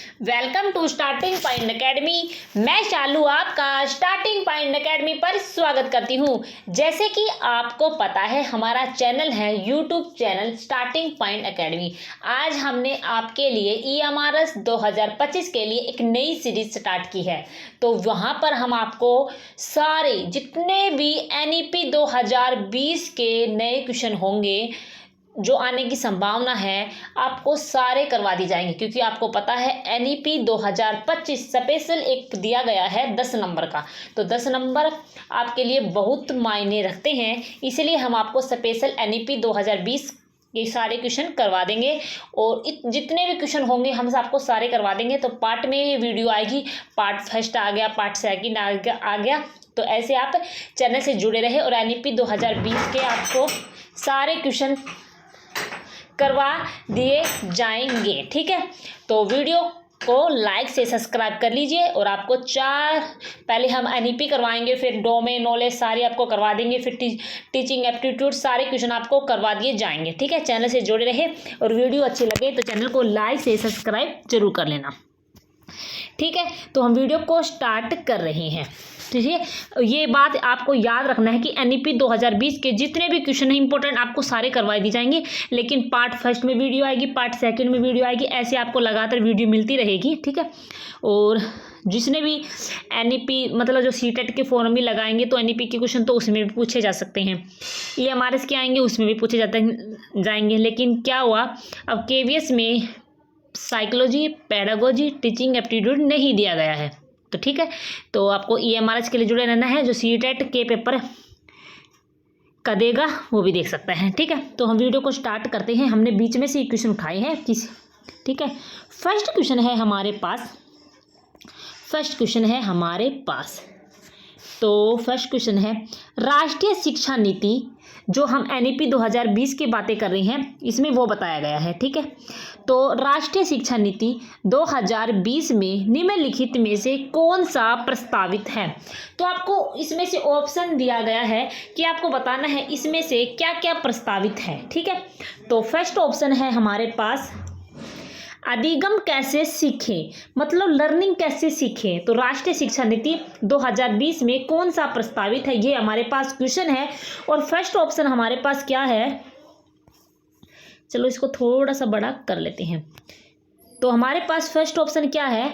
Welcome to starting point academy. मैं शालू आपका starting point academy पर स्वागत करती हूँ। जैसे कि आपको पता है हमारा चैनल है YouTube channel starting point academy. आज हमने आपके लिए EMRS 2025 के लिए एक नई सीरीज स्टार्ट की है। तो वहाँ पर हम आपको सारे जितने भी NEP 2020 के नए क्वेश्चन होंगे जो आने की संभावना है आपको सारे करवा दी जाएंगे, क्योंकि आपको पता है NEP 2025 स्पेशल एक दिया गया है 10 नंबर का। तो 10 नंबर आपके लिए बहुत मायने रखते हैं, इसलिए हम आपको स्पेशल NEP 2020 ये सारे क्वेश्चन करवा देंगे और जितने भी क्वेश्चन होंगे हम आपको सारे करवा देंगे। तो पार्ट में ये वीडियो आएगी, पार्ट फर्स्ट आ गया, पार्ट सेकंड आ गया। तो ऐसे आप चैनल से जुड़े रहे और NEP 2020 के आपको सारे क्वेश्चन करवा दिए जाएंगे। ठीक है, तो वीडियो को लाइक से सब्सक्राइब कर लीजिए। और आपको पहले हम NEP करवाएंगे, फिर डोमेन नॉलेज सारी आपको करवा देंगे, फिर टीचिंग एप्टीट्यूड सारे क्वेश्चन आपको करवा दिए जाएंगे। ठीक है, चैनल से जुड़े रहे और वीडियो अच्छी लगे तो चैनल को लाइक से सब्सक्राइब जरूर कर लेना। ठीक है, तो हम वीडियो को स्टार्ट कर रहे हैं। ठीक है, ये बात आपको याद रखना है कि NEP 2020 के जितने भी क्वेश्चन हैं इंपॉर्टेंट आपको सारे करवाए दी जाएंगे। लेकिन पार्ट फर्स्ट में वीडियो आएगी, पार्ट सेकंड में वीडियो आएगी, ऐसे आपको लगातार वीडियो मिलती रहेगी। ठीक है, और जिसने भी NEP मतलब जो CTET के फॉर्म भी लगाएंगे तो NEP के क्वेश्चन तो उसमें भी पूछे जा सकते हैं। EMRS के आएंगे उसमें भी पूछे जाएंगे। लेकिन क्या हुआ, अब KVS में साइकोलॉजी, पेडागोजी, टीचिंग एप्टीट्यूड नहीं दिया गया है। तो ठीक है, तो आपको EMRS के लिए जुड़े रहना है। जो CTET के पेपर का देगा वो भी देख सकता है। ठीक है, तो हम वीडियो को स्टार्ट करते हैं। हमने बीच में से क्वेश्चन उठाए हैं ठीक है, फर्स्ट क्वेश्चन है हमारे पास। तो फर्स्ट क्वेश्चन है राष्ट्रीय शिक्षा नीति, जो हम NEP 2020 की बातें कर रहे हैं इसमें वो बताया गया है। ठीक है, तो राष्ट्रीय शिक्षा नीति 2020 में निम्नलिखित में से कौन सा प्रस्तावित है। तो आपको इसमें से ऑप्शन दिया गया है कि आपको बताना है इसमें से क्या क्या प्रस्तावित है। ठीक है, तो फर्स्ट ऑप्शन है हमारे पास अधिगम कैसे सीखें, मतलब लर्निंग कैसे सीखें। तो राष्ट्रीय शिक्षा नीति 2020 में कौन सा प्रस्तावित है, ये हमारे पास क्वेश्चन है। और फर्स्ट ऑप्शन हमारे पास क्या है, चलो इसको थोड़ा सा बड़ा कर लेते हैं। तो हमारे पास फर्स्ट ऑप्शन क्या है,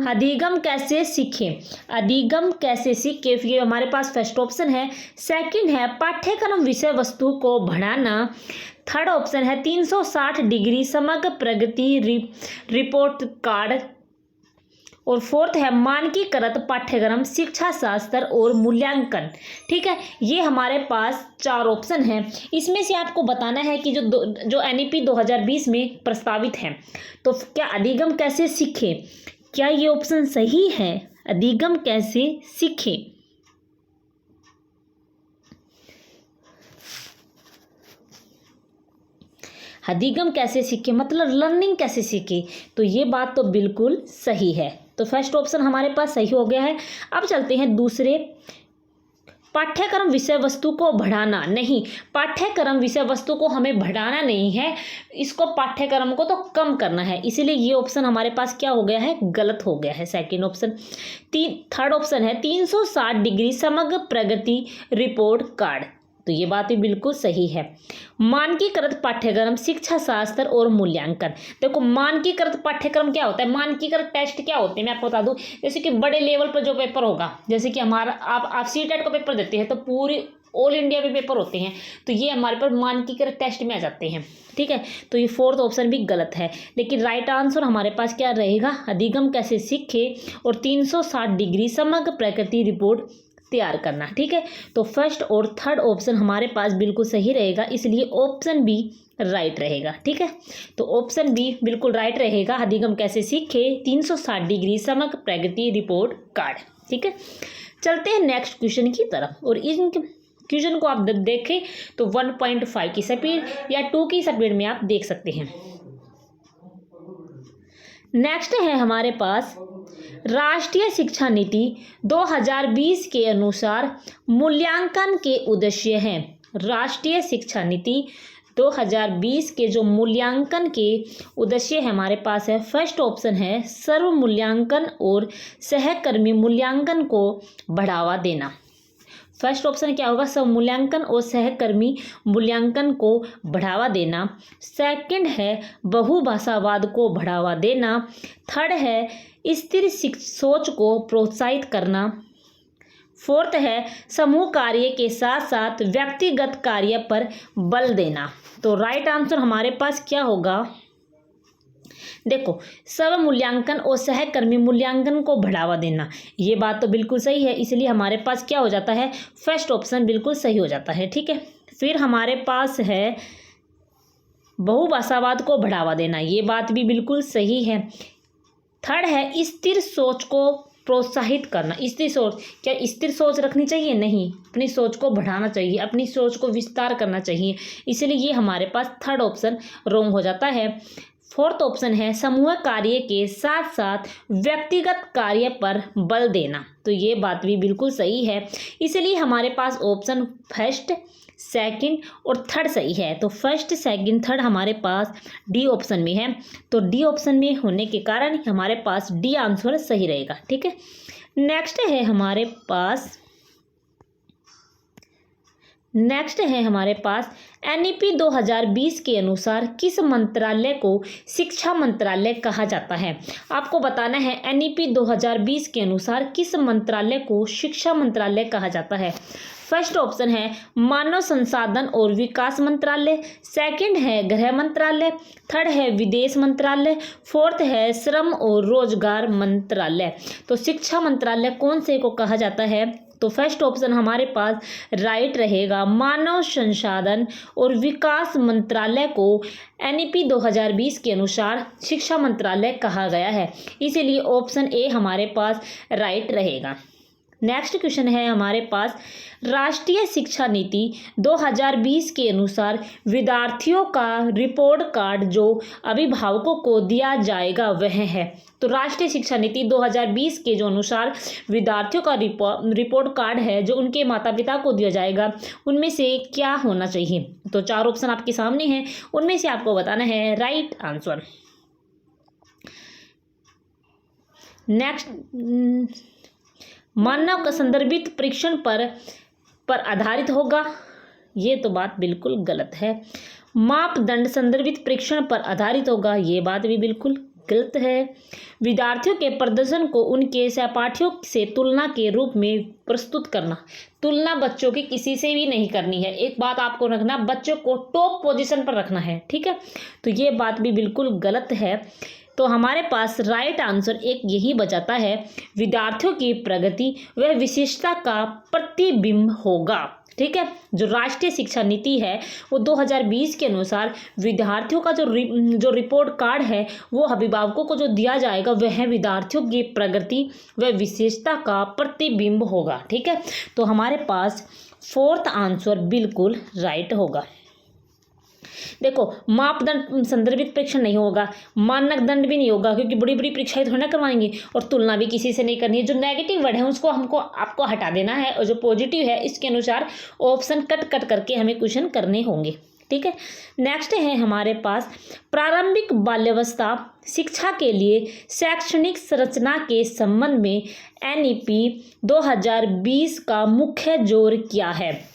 अधिगम कैसे सीखें। अधिगम कैसे सीखें, ये हमारे पास फर्स्ट ऑप्शन है। सेकंड है पाठ्यक्रम विषय वस्तु को बढ़ाना। थर्ड ऑप्शन है 360 डिग्री समग्र प्रगति रिपोर्ट कार्ड। और फोर्थ है मानकीकृत पाठ्यक्रम, शिक्षा शास्त्र और मूल्यांकन। ठीक है, ये हमारे पास 4 ऑप्शन हैं। इसमें से आपको बताना है कि जो NEP 2020 में प्रस्तावित है, तो क्या अधिगम कैसे सीखें, क्या ये ऑप्शन सही है। अधिगम कैसे सीखें, अधिगम कैसे सीखे मतलब लर्निंग कैसे सीखे, तो ये बात तो बिल्कुल सही है। तो फर्स्ट ऑप्शन हमारे पास सही हो गया है। अब चलते हैं दूसरे, पाठ्यक्रम विषय वस्तु को बढ़ाना। नहीं, पाठ्यक्रम विषय वस्तु को हमें बढ़ाना नहीं है, इसको पाठ्यक्रम को तो कम करना है। इसीलिए ये ऑप्शन हमारे पास क्या हो गया है, गलत हो गया है, सेकंड ऑप्शन। थर्ड ऑप्शन है 360 डिग्री समग्र प्रगति रिपोर्ट कार्ड। तो ये बात भी बिल्कुल सही है। मानकीकृत पाठ्यक्रम, शिक्षा शास्त्र और मूल्यांकन। देखो मानकीकृत पाठ्यक्रम क्या होता है, मानकीकृत टेस्ट क्या होते हैं मैं आपको बता दूं। जैसे कि बड़े लेवल पर जो पेपर होगा, जैसे कि हमारा आप CTET का पेपर देते हैं तो पूरी ऑल इंडिया में पेपर होते हैं, तो ये हमारे पर मानकीकृत टेस्ट में आ जाते हैं। ठीक है, तो ये फोर्थ ऑप्शन भी गलत है। लेकिन राइट आंसर हमारे पास क्या रहेगा, अधिगम कैसे सीखे और 360 डिग्री समग्र प्रगति रिपोर्ट तैयार करना। ठीक है, तो फर्स्ट और थर्ड ऑप्शन हमारे पास बिल्कुल सही रहेगा, इसलिए ऑप्शन बी राइट रहेगा। ठीक है, तो ऑप्शन बी बिल्कुल राइट रहेगा, अधिगम कैसे सीखे 360 डिग्री समग्र प्रगति रिपोर्ट कार्ड। ठीक है, चलते हैं नेक्स्ट क्वेश्चन की तरफ। और इन क्वेश्चन को आप देखें तो 1.5 की स्पीड या 2 की स्पीड में आप देख सकते हैं। नेक्स्ट है हमारे पास राष्ट्रीय शिक्षा नीति 2020 के अनुसार मूल्यांकन के उद्देश्य हैं। राष्ट्रीय शिक्षा नीति 2020 के जो मूल्यांकन के उद्देश्य है हमारे पास है, फर्स्ट ऑप्शन है सर्व मूल्यांकन और सहकर्मी मूल्यांकन को बढ़ावा देना। फर्स्ट ऑप्शन क्या होगा, सब मूल्यांकन और सहकर्मी मूल्यांकन को बढ़ावा देना। सेकंड है बहुभाषावाद को बढ़ावा देना। थर्ड है स्थिर सोच को प्रोत्साहित करना। फोर्थ है समूह कार्य के साथ साथ व्यक्तिगत कार्य पर बल देना। तो राइट आंसर हमारे पास क्या होगा, देखो स्व मूल्यांकन और सहकर्मी मूल्यांकन को बढ़ावा देना, ये बात तो बिल्कुल सही है, इसलिए हमारे पास क्या हो जाता है, फर्स्ट ऑप्शन बिल्कुल सही हो जाता है। ठीक है, फिर हमारे पास है बहुभाषावाद को बढ़ावा देना, ये बात भी बिल्कुल सही है। थर्ड है स्थिर सोच को प्रोत्साहित करना। स्थिर सोच, क्या स्थिर सोच रखनी चाहिए? नहीं, अपनी सोच को बढ़ाना चाहिए, अपनी सोच को विस्तार करना चाहिए, इसलिए ये हमारे पास थर्ड ऑप्शन रॉन्ग हो जाता है। फोर्थ ऑप्शन है समूह कार्य के साथ साथ व्यक्तिगत कार्य पर बल देना, तो ये बात भी बिल्कुल सही है, इसलिए हमारे पास ऑप्शन फर्स्ट, सेकंड और थर्ड सही है। तो फर्स्ट, सेकंड, थर्ड हमारे पास डी ऑप्शन में है, तो डी ऑप्शन में होने के कारण हमारे पास डी आंसर सही रहेगा। ठीक है, नेक्स्ट है हमारे पास NEP 2020 के अनुसार किस मंत्रालय को शिक्षा मंत्रालय कहा जाता है? आपको बताना है NEP 2020 के अनुसार किस मंत्रालय को शिक्षा मंत्रालय कहा जाता है। फर्स्ट ऑप्शन है मानव संसाधन और विकास मंत्रालय, सेकंड है गृह मंत्रालय, थर्ड है विदेश मंत्रालय, फोर्थ है श्रम और रोजगार मंत्रालय। तो शिक्षा मंत्रालय कौन से को कहा जाता है? तो फर्स्ट ऑप्शन हमारे पास राइट रहेगा, मानव संसाधन और विकास मंत्रालय को NEP 2020 के अनुसार शिक्षा मंत्रालय कहा गया है, इसीलिए ऑप्शन ए हमारे पास राइट रहेगा। नेक्स्ट क्वेश्चन है हमारे पास, राष्ट्रीय शिक्षा नीति 2020 के अनुसार विद्यार्थियों का रिपोर्ट कार्ड जो अभिभावकों को दिया जाएगा वह है। तो राष्ट्रीय शिक्षा नीति 2020 के जो अनुसार विद्यार्थियों का रिपोर्ट कार्ड है जो उनके माता पिता को दिया जाएगा, उनमें से क्या होना चाहिए? तो चार ऑप्शन आपके सामने हैं, उनमें से आपको बताना है राइट आंसर। नेक्स्ट, मानव का संदर्भित परीक्षण पर आधारित होगा, ये तो बात बिल्कुल गलत है। मापदंड संदर्भित परीक्षण पर आधारित होगा, ये बात भी बिल्कुल गलत है। विद्यार्थियों के प्रदर्शन को उनके सहपाठियों से तुलना के रूप में प्रस्तुत करना, तुलना बच्चों की किसी से भी नहीं करनी है, एक बात आपको रखना, बच्चों को टॉप पोजीशन पर रखना है। ठीक है, तो ये बात भी बिल्कुल गलत है। तो हमारे पास राइट आंसर एक यही बचाता है, विद्यार्थियों की प्रगति व विशेषता का प्रतिबिंब होगा। ठीक है, जो राष्ट्रीय शिक्षा नीति है वो 2020 के अनुसार विद्यार्थियों का जो रिपोर्ट कार्ड है वो अभिभावकों को जो दिया जाएगा वह विद्यार्थियों की प्रगति व विशेषता का प्रतिबिंब होगा। ठीक है, तो हमारे पास फोर्थ आंसर बिल्कुल राइट होगा। देखो, मापदंड संदर्भित परीक्षण नहीं होगा, मानक दंड भी नहीं होगा, क्योंकि बड़ी बड़ी परीक्षाएं थोड़ा ना करवाएंगे, और तुलना भी किसी से नहीं करनी है। जो नेगेटिव वर्ड है उसको आपको हटा देना है, और जो पॉजिटिव है इसके अनुसार ऑप्शन कट करके हमें क्वेश्चन करने होंगे। ठीक है, नेक्स्ट है हमारे पास, प्रारंभिक बाल्यावस्था शिक्षा के लिए शैक्षणिक संरचना के संबंध में NEP 2020 का मुख्य जोर क्या है?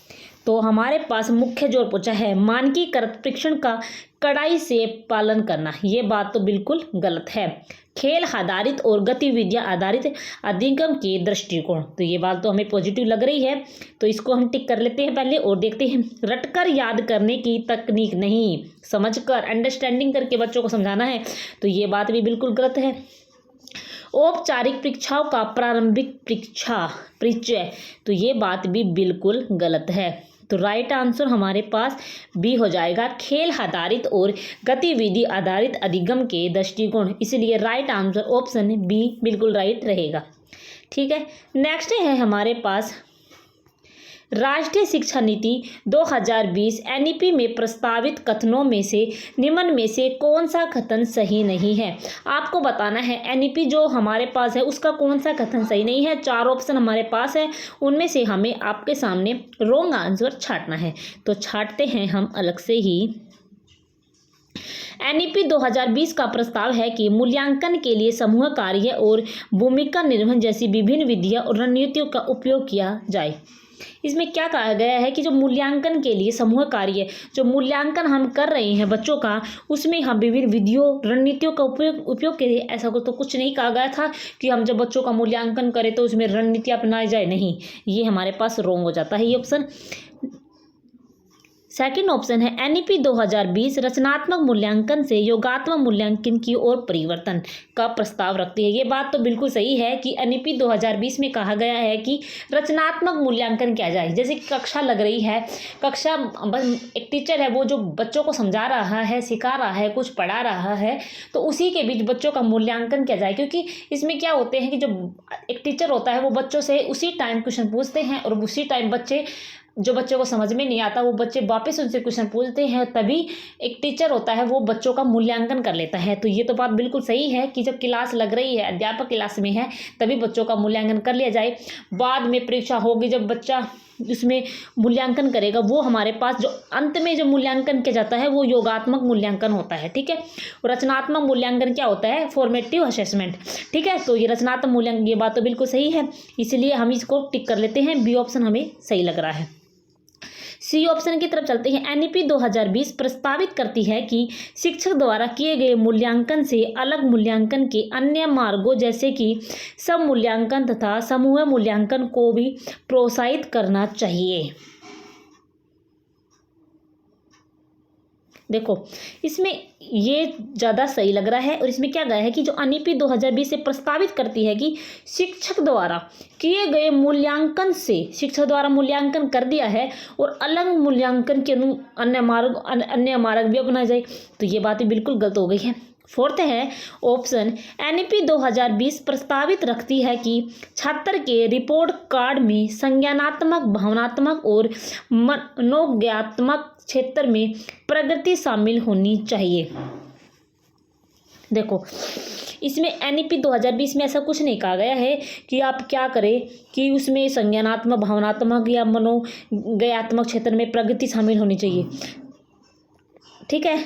तो हमारे पास मुख्य जोर पूछा है मानकीकृत परीक्षण का कड़ाई से पालन करना, ये बात तो बिल्कुल गलत है। खेल आधारित और गतिविधियां आधारित अधिगम के दृष्टिकोण, तो ये बात तो हमें पॉजिटिव लग रही है, तो इसको हम टिक कर लेते हैं पहले और देखते हैं। रटकर याद करने की तकनीक नहीं, समझकर अंडरस्टैंडिंग करके बच्चों को समझाना है, तो ये बात भी बिल्कुल गलत है। औपचारिक परीक्षाओं का प्रारंभिक परिचय, तो ये बात भी बिल्कुल गलत है। तो राइट आंसर हमारे पास बी हो जाएगा, खेल आधारित और गतिविधि आधारित अधिगम के दृष्टिकोण, इसलिए राइट आंसर ऑप्शन बी बिल्कुल राइट रहेगा। ठीक है, नेक्स्ट है हमारे पास, राष्ट्रीय शिक्षा नीति 2020 NEP में प्रस्तावित कथनों में से निम्न में से कौन सा कथन सही नहीं है? आपको बताना है NEP जो हमारे पास है उसका कौन सा कथन सही नहीं है। चार ऑप्शन हमारे पास है, उनमें से हमें आपके सामने रॉन्ग आंसर छांटना है, तो छांटते हैं हम अलग से ही। NEP 2020 का प्रस्ताव है कि मूल्यांकन के लिए समूह कार्य और भूमिका निर्वहन जैसी विभिन्न विधियां और रणनीतियों का उपयोग किया जाए। इसमें क्या कहा गया है कि जो मूल्यांकन के लिए समूह कार्य, जो मूल्यांकन हम कर रहे हैं बच्चों का, उसमें हम विभिन्न विधियों रणनीतियों का उपयोग करें। ऐसा तो कुछ नहीं कहा गया था कि हम जब बच्चों का मूल्यांकन करें तो उसमें रणनीति अपनाई जाए, नहीं, ये हमारे पास रॉन्ग हो जाता है ये ऑप्शन। सेकंड ऑप्शन है NEP 2020 रचनात्मक मूल्यांकन से योगात्मक मूल्यांकन की ओर परिवर्तन का प्रस्ताव रखती है। ये बात तो बिल्कुल सही है कि NEP 2020 में कहा गया है कि रचनात्मक मूल्यांकन किया जाए। जैसे कि कक्षा लग रही है, कक्षा एक टीचर है वो जो बच्चों को समझा रहा है, सिखा रहा है, कुछ पढ़ा रहा है, तो उसी के बीच बच्चों का मूल्यांकन किया जाए। क्योंकि इसमें क्या होते हैं कि जो एक टीचर होता है वो बच्चों से उसी टाइम क्वेश्चन पूछते हैं और उसी टाइम जो बच्चों को समझ में नहीं आता वो बच्चे वापस उनसे क्वेश्चन पूछते हैं, तभी एक टीचर होता है वो बच्चों का मूल्यांकन कर लेता है। तो ये तो बात बिल्कुल सही है कि जब क्लास लग रही है, अध्यापक क्लास में है, तभी बच्चों का मूल्यांकन कर लिया जाए। बाद में परीक्षा होगी, जब बच्चा उसमें मूल्यांकन करेगा, वो हमारे पास जो अंत में जो मूल्यांकन किया जाता है वो योगात्मक मूल्यांकन होता है। ठीक है, और रचनात्मक मूल्यांकन क्या होता है? Formative assessment. ठीक है, तो ये रचनात्मक मूल्यांकन, ये बात तो बिल्कुल सही है, इसलिए हम इसको टिक कर लेते हैं। बी ऑप्शन हमें सही लग रहा है। सी ऑप्शन की तरफ चलते हैं। NEP 2020 प्रस्तावित करती है कि शिक्षक द्वारा किए गए मूल्यांकन से अलग मूल्यांकन के अन्य मार्गों जैसे कि सब मूल्यांकन तथा समूह मूल्यांकन को भी प्रोत्साहित करना चाहिए। देखो, इसमें ये ज़्यादा सही लग रहा है और इसमें क्या गया है कि जो NEP 2020 से प्रस्तावित करती है कि शिक्षक द्वारा किए गए मूल्यांकन से, शिक्षक द्वारा मूल्यांकन कर दिया है और अलग मूल्यांकन के अन्य मार्ग भी अपनाए जाए, तो ये बातें बिल्कुल गलत हो गई है। फोर्थ है ऑप्शन, NEP 2020 प्रस्तावित रखती है कि छात्र के रिपोर्ट कार्ड में संज्ञानात्मक, भावनात्मक और मनोज्ञात्मक क्षेत्र में प्रगति शामिल होनी चाहिए। देखो, इसमें NEP 2020 में ऐसा कुछ नहीं कहा गया है कि आप क्या करें कि उसमें संज्ञानात्मक, भावनात्मक या मनोज्ञात्मक क्षेत्र में प्रगति शामिल होनी चाहिए। ठीक है,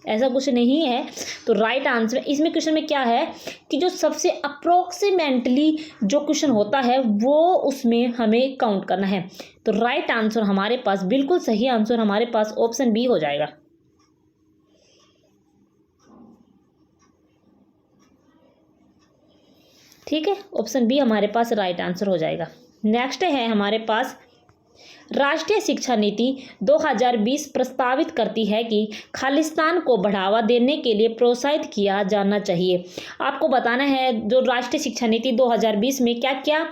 ऐसा कुछ नहीं है। तो राइट आंसर इसमें क्वेश्चन में क्या है कि जो सबसे अप्रोक्सीमेटली जो क्वेश्चन होता है वो उसमें हमें काउंट करना है। तो राइट आंसर हमारे पास, बिल्कुल सही आंसर हमारे पास ऑप्शन बी हो जाएगा। ठीक है, ऑप्शन बी हमारे पास राइट आंसर हो जाएगा। नेक्स्ट है हमारे पास, राष्ट्रीय शिक्षा नीति 2020 प्रस्तावित करती है कि खालिस्तान को बढ़ावा देने के लिए प्रोत्साहित किया जाना चाहिए। आपको बताना है जो राष्ट्रीय शिक्षा नीति 2020 में क्या क्या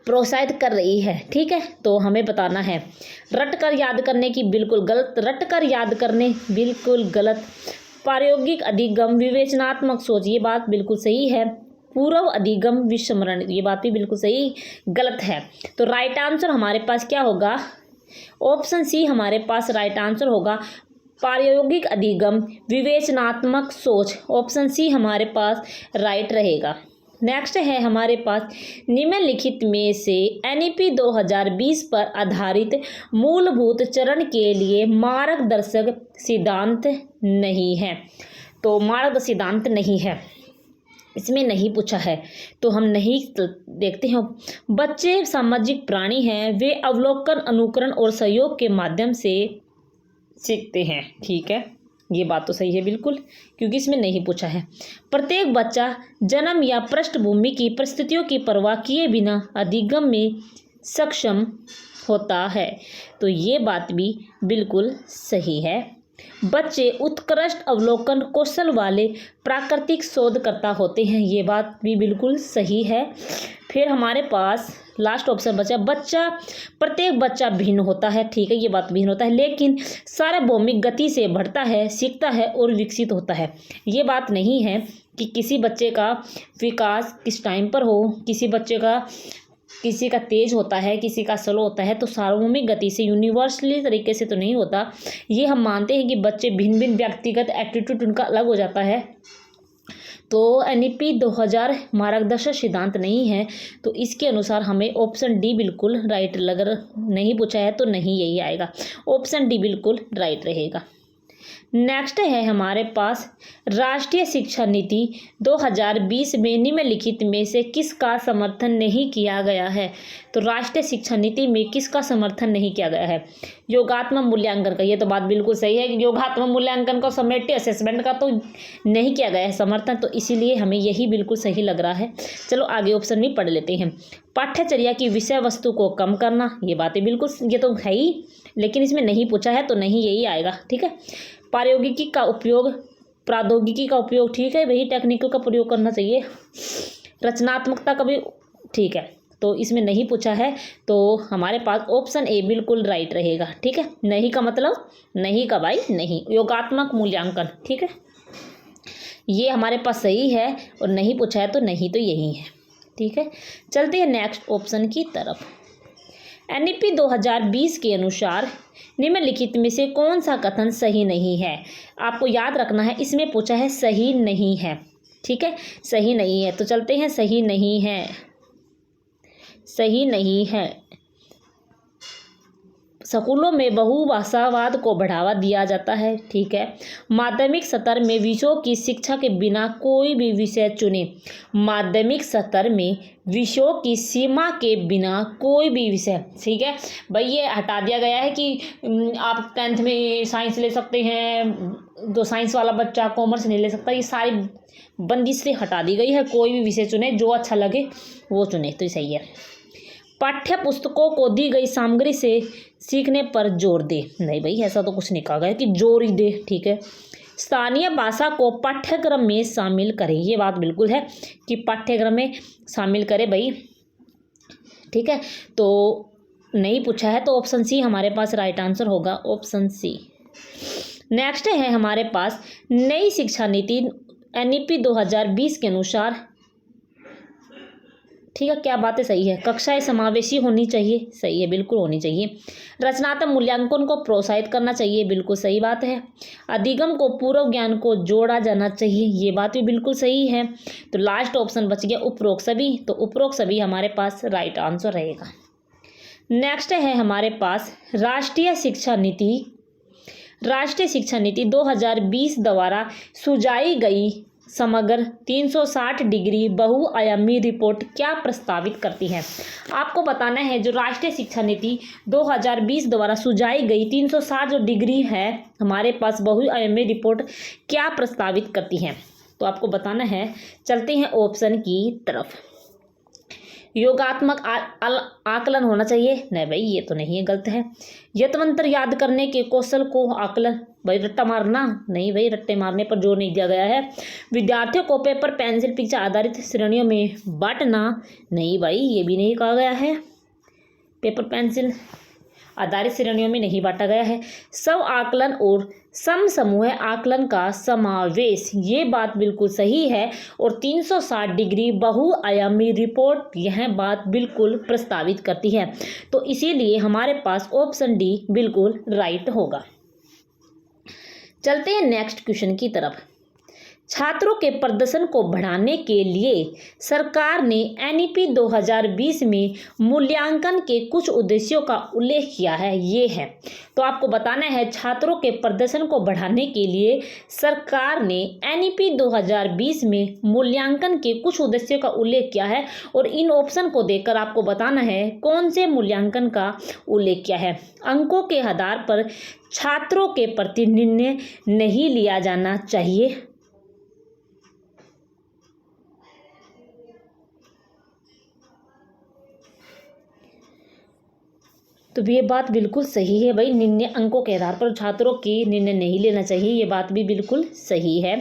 प्रोत्साहित कर रही है। ठीक है, तो हमें बताना है। रट कर याद करने की बिल्कुल गलत, रट कर याद करने बिल्कुल गलत। प्रायोगिक अधिगम, विवेचनात्मक सोच, ये बात बिल्कुल सही है। पूर्व अधिगम विस्मरण, ये बात भी बिल्कुल सही गलत है। तो राइट आंसर हमारे पास क्या होगा? ऑप्शन सी हमारे पास राइट आंसर होगा। प्रायोगिक अधिगम, विवेचनात्मक सोच, ऑप्शन सी हमारे पास राइट रहेगा। नेक्स्ट है हमारे पास, निम्नलिखित में से NEP 2020 पर आधारित मूलभूत चरण के लिए मार्गदर्शक सिद्धांत नहीं है। तो मार्गदर्शक सिद्धांत नहीं है, इसमें नहीं पूछा है, तो हम नहीं देखते हैं। बच्चे सामाजिक प्राणी हैं, वे अवलोकन, अनुकरण और सहयोग के माध्यम से सीखते हैं। ठीक है, ये बात तो सही है बिल्कुल, क्योंकि इसमें नहीं पूछा है। प्रत्येक बच्चा जन्म या पृष्ठभूमि की परिस्थितियों की परवाह किए बिना अधिगम में सक्षम होता है, तो ये बात भी बिल्कुल सही है। बच्चे उत्कृष्ट अवलोकन कौशल वाले प्राकृतिक शोधकर्ता होते हैं, ये बात भी बिल्कुल सही है। फिर हमारे पास लास्ट ऑप्शन बचा, प्रत्येक बच्चा भिन्न होता है। ठीक है, ये बात भिन्न होता है, लेकिन सार्वभौमिक गति से बढ़ता है, सीखता है और विकसित होता है। ये बात नहीं है कि किसी बच्चे का विकास किस टाइम पर हो, किसी का तेज होता है, किसी का स्लो होता है, तो सार्वभौमिक गति से, यूनिवर्सली तरीके से तो नहीं होता। ये हम मानते हैं कि बच्चे भिन्न भिन्न व्यक्तिगत एटीट्यूड उनका अलग हो जाता है। तो NEP 2000 मार्गदर्शक सिद्धांत नहीं है, तो इसके अनुसार हमें ऑप्शन डी बिल्कुल राइट लग, नहीं पूछा है तो नहीं यही आएगा, ऑप्शन डी बिल्कुल राइट रहेगा। नेक्स्ट है हमारे पास राष्ट्रीय शिक्षा नीति 2020 में निम्नलिखित में से किसका समर्थन नहीं किया गया है। तो राष्ट्रीय शिक्षा नीति में किसका समर्थन नहीं किया गया है? योगात्मक मूल्यांकन का। ये तो बात बिल्कुल सही है कि योगात्मक मूल्यांकन को समेटिव असेसमेंट का तो नहीं किया गया है समर्थन, तो इसीलिए हमें यही बिल्कुल सही लग रहा है। चलो आगे ऑप्शन भी पढ़ लेते हैं। पाठ्यचर्या की विषय वस्तु को कम करना, ये बातें बिल्कुल, ये तो है ही, लेकिन इसमें नहीं पूछा है तो नहीं यही आएगा। ठीक है। प्रौद्योगिकी का उपयोग, ठीक है भाई, टेक्निकल का प्रयोग करना चाहिए। रचनात्मकता का भी ठीक है, तो इसमें नहीं पूछा है, तो हमारे पास ऑप्शन ए बिल्कुल राइट रहेगा। ठीक है। नहीं का मतलब नहीं का भाई नहीं, योगात्मक मूल्यांकन। ठीक है, ये हमारे पास सही है, और नहीं पूछा है तो नहीं तो यही है। ठीक है। चलते हैं नेक्स्ट ऑप्शन की तरफ। एनईपी 2020 के अनुसार निम्नलिखित में से कौन सा कथन सही नहीं है? आपको याद रखना है, इसमें पूछा है सही नहीं है। ठीक है, सही नहीं है, तो चलते हैं सही नहीं है। सही नहीं है। स्कूलों में बहुभाषावाद को बढ़ावा दिया जाता है। ठीक है। माध्यमिक स्तर में विषयों की शिक्षा के बिना कोई भी विषय चुने। माध्यमिक स्तर में विषयों की सीमा के बिना कोई भी विषय। ठीक है भाई, ये हटा दिया गया है कि आप 10th में साइंस ले सकते हैं, तो साइंस वाला बच्चा कॉमर्स नहीं ले सकता, ये सारी बंदिश से हटा दी गई है। कोई भी विषय चुने, जो अच्छा लगे वो चुने, तो सही है। पाठ्य पुस्तकों को दी गई सामग्री से सीखने पर जोर दे। नहीं भाई, ऐसा तो कुछ नहीं कहा गया कि जोर ही दे। ठीक है। स्थानीय भाषा को पाठ्यक्रम में शामिल करें, ये बात बिल्कुल है कि पाठ्यक्रम में शामिल करें भाई। ठीक है, तो नहीं पूछा है तो ऑप्शन सी हमारे पास राइट आंसर होगा, ऑप्शन सी। नेक्स्ट है हमारे पास नई शिक्षा नीति एनईपी 2020 के अनुसार। ठीक है, क्या बातें सही है? कक्षाएं समावेशी होनी चाहिए, सही है, बिल्कुल होनी चाहिए। रचनात्मक मूल्यांकन को प्रोत्साहित करना चाहिए, बिल्कुल सही बात है। अधिगम को पूर्व ज्ञान को जोड़ा जाना चाहिए, ये बात भी बिल्कुल सही है। तो लास्ट ऑप्शन बच गया उपरोक्त सभी, तो उपरोक्त सभी हमारे पास राइट आंसर रहेगा। नेक्स्ट है हमारे पास राष्ट्रीय शिक्षा नीति 2020 द्वारा सुझाई गई समग्र 360 डिग्री बहुआयामी रिपोर्ट क्या प्रस्तावित करती है? आपको बताना है जो राष्ट्रीय शिक्षा नीति 2020 द्वारा सुझाई गई 360 जो डिग्री है हमारे पास बहुआयामी रिपोर्ट क्या प्रस्तावित करती है, तो आपको बताना है। चलते हैं ऑप्शन की तरफ। योगात्मक आकलन होना चाहिए, नहीं भाई ये तो नहीं है, गलत है। यंत्र याद करने के कौशल को आकलन, भाई रट्टा मारना, नहीं भाई रट्टे मारने पर जोर नहीं दिया गया है। विद्यार्थियों को पेपर पेंसिल पिक्चर आधारित श्रेणियों में बांटना, नहीं भाई ये भी नहीं कहा गया है, पेपर पेंसिल आधारित श्रेणियों में नहीं बांटा गया है। स्व आकलन और समूह आकलन का समावेश, ये बात बिल्कुल सही है। और 360 डिग्री बहुआयामी रिपोर्ट यह बात बिल्कुल प्रस्तावित करती है, तो इसीलिए हमारे पास ऑप्शन डी बिल्कुल राइट होगा। चलते हैं नेक्स्ट क्वेश्चन की तरफ। छात्रों के प्रदर्शन को बढ़ाने के लिए सरकार ने एनईपी 2020 में मूल्यांकन के कुछ उद्देश्यों का उल्लेख किया है, ये है। तो आपको बताना है छात्रों के प्रदर्शन को बढ़ाने के लिए सरकार ने एनईपी 2020 में मूल्यांकन के कुछ उद्देश्यों का उल्लेख किया है, और इन ऑप्शन को देखकर आपको बताना है कौन से मूल्यांकन का उल्लेख किया है। अंकों के आधार पर छात्रों के प्रति निर्णय नहीं लिया जाना चाहिए। तो ये बात बिल्कुल सही है भाई, निर्णय अंकों के आधार पर छात्रों की निर्णय नहीं लेना चाहिए, ये बात भी बिल्कुल सही है।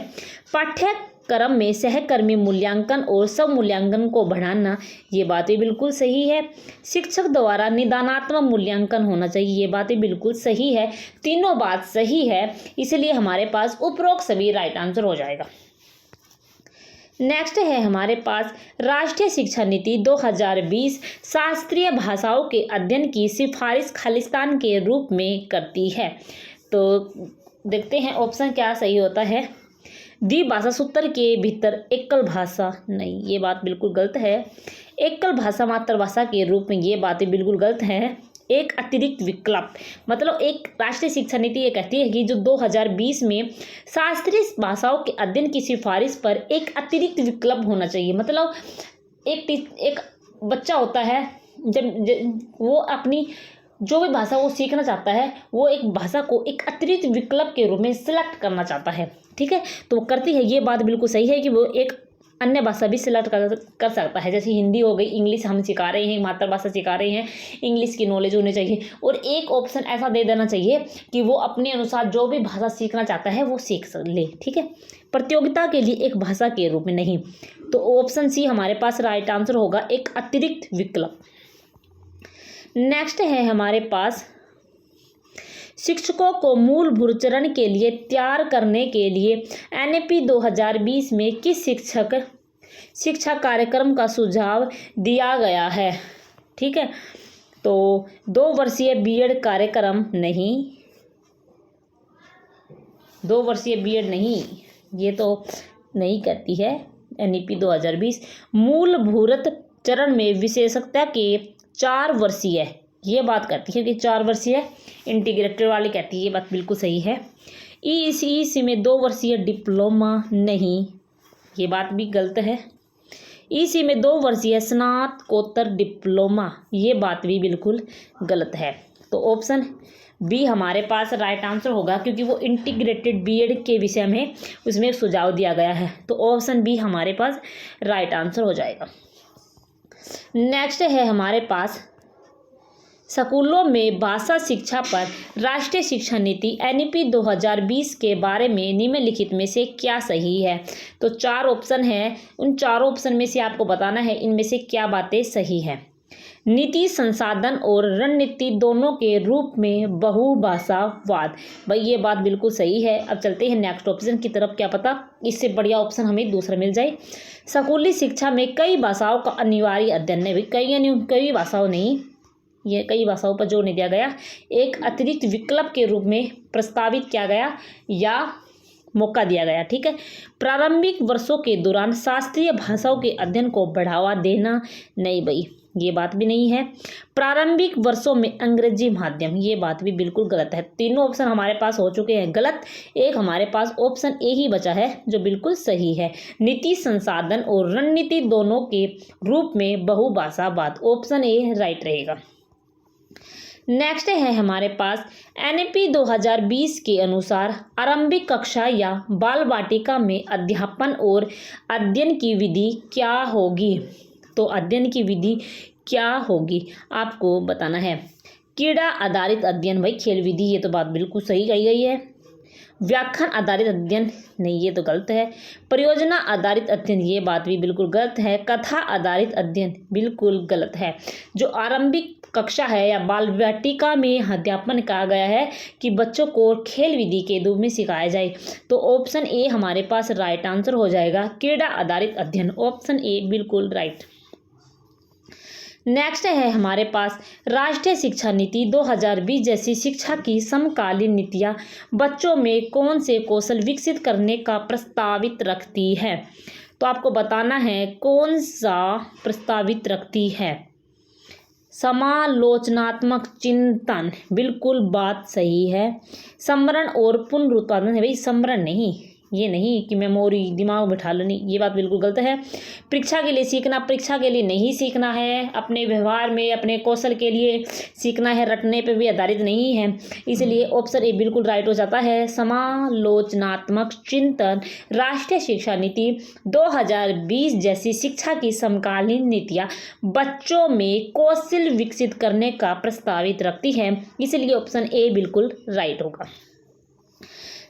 पाठ्यक्रम में सहकर्मी मूल्यांकन और सब मूल्यांकन को बढ़ाना, ये बात भी बिल्कुल सही है। शिक्षक द्वारा निदानात्मक मूल्यांकन होना चाहिए, ये बात भी बिल्कुल सही है। तीनों बात सही है, इसलिए हमारे पास उपरोक्त सभी राइट आंसर हो जाएगा। नेक्स्ट है हमारे पास राष्ट्रीय शिक्षा नीति 2020 शास्त्रीय भाषाओं के अध्ययन की सिफारिश खालिस्तान के रूप में करती है। तो देखते हैं ऑप्शन क्या सही होता है। द्विभाषा सूत्र के भीतर एकल भाषा, नहीं ये बात बिल्कुल गलत है। एकल भाषा मातृभाषा के रूप में, ये बातें बिल्कुल गलत है। एक अतिरिक्त विकल्प, मतलब एक राष्ट्रीय शिक्षा नीति ये कहती है कि जो 2020 में शास्त्रीय भाषाओं के अध्ययन की सिफारिश पर एक अतिरिक्त विकल्प होना चाहिए। मतलब एक बच्चा होता है, जब वो अपनी जो भी भाषा वो सीखना चाहता है, वो एक भाषा को एक अतिरिक्त विकल्प के रूप में सिलेक्ट करना चाहता है, ठीक है, तो वो करती है। ये बात बिल्कुल सही है कि वो एक अन्य भाषा भी सिलेक्ट कर सकता है, जैसे हिंदी हो गई, इंग्लिश हम सिखा रहे हैं, मातृभाषा सिखा रहे हैं, इंग्लिश की नॉलेज होनी चाहिए। और एक ऑप्शन ऐसा दे देना चाहिए कि वो अपने अनुसार जो भी भाषा सीखना चाहता है वो सीख ले, ठीक है, प्रतियोगिता के लिए एक भाषा के रूप में नहीं। तो ऑप्शन सी हमारे पास राइट आंसर होगा, एक अतिरिक्त विकल्प। नेक्स्ट है हमारे पास, शिक्षकों को मूलभूत चरण के लिए तैयार करने के लिए एनईपी 2020 में किस शिक्षा कार्यक्रम का सुझाव दिया गया है, ठीक है, तो 2 वर्षीय बीएड कार्यक्रम नहीं, 2 वर्षीय बीएड नहीं, ये तो नहीं कहती है एनईपी 2020। मूलभूत चरण में विशेषज्ञता के 4 वर्षीय, ये बात करती है कि 4 वर्षीय, इंटीग्रेटेड वाली कहती है, ये बात बिल्कुल सही है। ईसी में 2 वर्षीय डिप्लोमा नहीं, ये बात भी गलत है। ईसी में 2 वर्षीय स्नातकोत्तर डिप्लोमा, ये बात भी बिल्कुल गलत है। तो ऑप्शन बी हमारे पास राइट आंसर होगा, क्योंकि वो इंटीग्रेटेड बीएड के विषय में उसमें सुझाव दिया गया है। तो ऑप्शन बी हमारे पास राइट आंसर हो जाएगा। नेक्स्ट है हमारे पास, स्कूलों में भाषा शिक्षा पर राष्ट्रीय शिक्षा नीति एनईपी 2020 के बारे में निम्नलिखित में से क्या सही है। तो 4 ऑप्शन है, उन 4 ऑप्शन में से आपको बताना है इनमें से क्या बातें सही हैं। नीति संसाधन और रणनीति दोनों के रूप में बहुभाषावाद, भाई ये बात बिल्कुल सही है। अब चलते हैं नेक्स्ट ऑप्शन की तरफ, क्या पता इससे बढ़िया ऑप्शन हमें दूसरा मिल जाए। स्कूली शिक्षा में कई भाषाओं का अनिवार्य अध्ययन है, भाई कई भाषाओं नहीं, ये कई भाषाओं पर जोर नहीं दिया गया, एक अतिरिक्त विकल्प के रूप में प्रस्तावित किया गया या मौका दिया गया, ठीक है। प्रारंभिक वर्षों के दौरान शास्त्रीय भाषाओं के अध्ययन को बढ़ावा देना, नहीं भाई ये बात भी नहीं है। प्रारंभिक वर्षों में अंग्रेजी माध्यम, ये बात भी बिल्कुल गलत है। तीनों ऑप्शन हमारे पास हो चुके हैं गलत, एक हमारे पास ऑप्शन ए ही बचा है जो बिल्कुल सही है। नीति संसाधन और रणनीति दोनों के रूप में बहुभाषावाद, ऑप्शन ए राइट रहेगा। नेक्स्ट है हमारे पास, एनईपी 2020 के अनुसार आरंभिक कक्षा या बाल वाटिका में अध्यापन और अध्ययन की विधि क्या होगी। तो अध्ययन की विधि क्या होगी आपको बताना है। क्रीड़ा आधारित अध्ययन, भाई खेल विधि, ये तो बात बिल्कुल सही कही गई है। व्याख्यान आधारित अध्ययन, नहीं ये तो गलत है। परियोजना आधारित अध्ययन, ये बात भी बिल्कुल गलत है। कथा आधारित अध्ययन बिल्कुल गलत है। जो आरंभिक कक्षा है या बाल वाटिका में अध्यापन कहा गया है कि बच्चों को खेल विधि के रूप में सिखाया जाए, तो ऑप्शन ए हमारे पास राइट आंसर हो जाएगा, क्रीड़ा आधारित अध्ययन, ऑप्शन ए बिल्कुल राइट। नेक्स्ट है हमारे पास, राष्ट्रीय शिक्षा नीति 2020 जैसी शिक्षा की समकालीन नीतियां बच्चों में कौन से कौशल विकसित करने का प्रस्तावित रखती है। तो आपको बताना है कौन सा प्रस्तावित रखती है। समालोचनात्मक चिंतन, बिल्कुल बात सही है। स्मरण और पुनरुत्पादन है, भाई स्मरण नहीं, ये नहीं कि मेमोरी दिमाग बिठा लेनी, ये बात बिल्कुल गलत है। परीक्षा के लिए सीखना, परीक्षा के लिए नहीं सीखना है, अपने व्यवहार में अपने कौशल के लिए सीखना है, रटने पे भी आधारित नहीं है, इसलिए ऑप्शन ए बिल्कुल राइट हो जाता है। समालोचनात्मक चिंतन राष्ट्रीय शिक्षा नीति 2020 जैसी शिक्षा की समकालीन नीतियाँ बच्चों में कौशल विकसित करने का प्रस्तावित रखती है, इसलिए ऑप्शन ए बिल्कुल राइट होगा।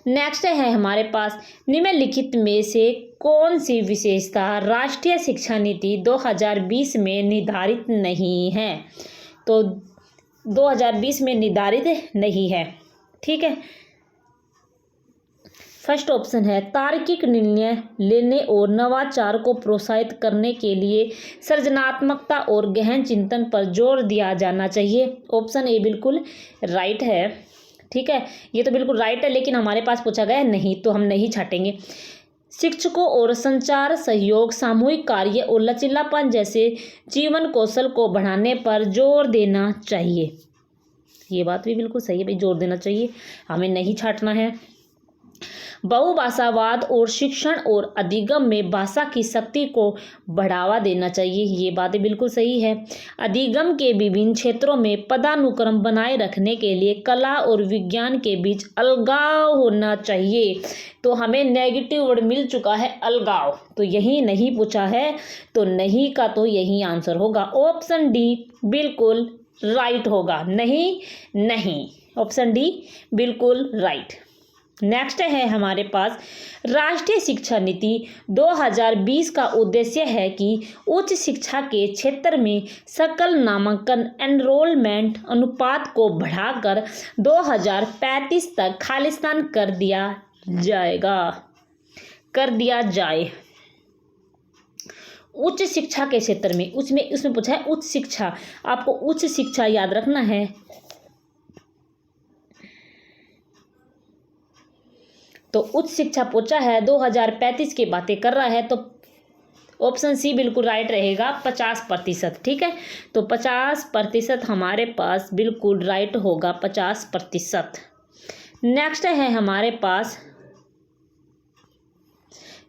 नेक्स्ट है हमारे पास, निम्नलिखित में से कौन सी विशेषता राष्ट्रीय शिक्षा नीति 2020 में निर्धारित नहीं है। तो 2020 में निर्धारित नहीं है, ठीक है। फर्स्ट ऑप्शन है, तार्किक निर्णय लेने और नवाचार को प्रोत्साहित करने के लिए सृजनात्मकता और गहन चिंतन पर जोर दिया जाना चाहिए, ऑप्शन ए बिल्कुल राइट है, ठीक है। ये तो बिल्कुल राइट है, लेकिन हमारे पास पूछा गया है नहीं, तो हम नहीं छाटेंगे। शिक्षकों और संचार सहयोग, सामूहिक कार्य और लचीलापन जैसे जीवन कौशल को बढ़ाने पर जोर देना चाहिए, ये बात भी बिल्कुल सही है भाई, जोर देना चाहिए, हमें नहीं छांटना है। बहुभाषावाद और शिक्षण और अधिगम में भाषा की शक्ति को बढ़ावा देना चाहिए, ये बात बिल्कुल सही है। अधिगम के विभिन्न क्षेत्रों में पदानुक्रम बनाए रखने के लिए कला और विज्ञान के बीच अलगाव होना चाहिए। तो हमें नेगेटिव वर्ड मिल चुका है अलगाव, तो यही नहीं पूछा है, तो नहीं का तो यही आंसर होगा। ऑप्शन डी बिल्कुल राइट होगा, नहीं, ऑप्शन डी बिल्कुल राइट। नेक्स्ट है हमारे पास राष्ट्रीय शिक्षा नीति 2020 का उद्देश्य है कि उच्च शिक्षा के क्षेत्र में सकल नामांकन एनरोलमेंट अनुपात को बढ़ाकर 2035 तक खालिस्तान कर दिया जाए। उच्च शिक्षा के क्षेत्र में उसमें पूछा है उच्च शिक्षा, आपको उच्च शिक्षा याद रखना है। तो उच्च शिक्षा पूछा है 2035 की बातें कर रहा है, तो ऑप्शन सी बिल्कुल राइट रहेगा, 50%। ठीक है, तो 50% हमारे पास बिल्कुल राइट होगा, 50%। नेक्स्ट है हमारे पास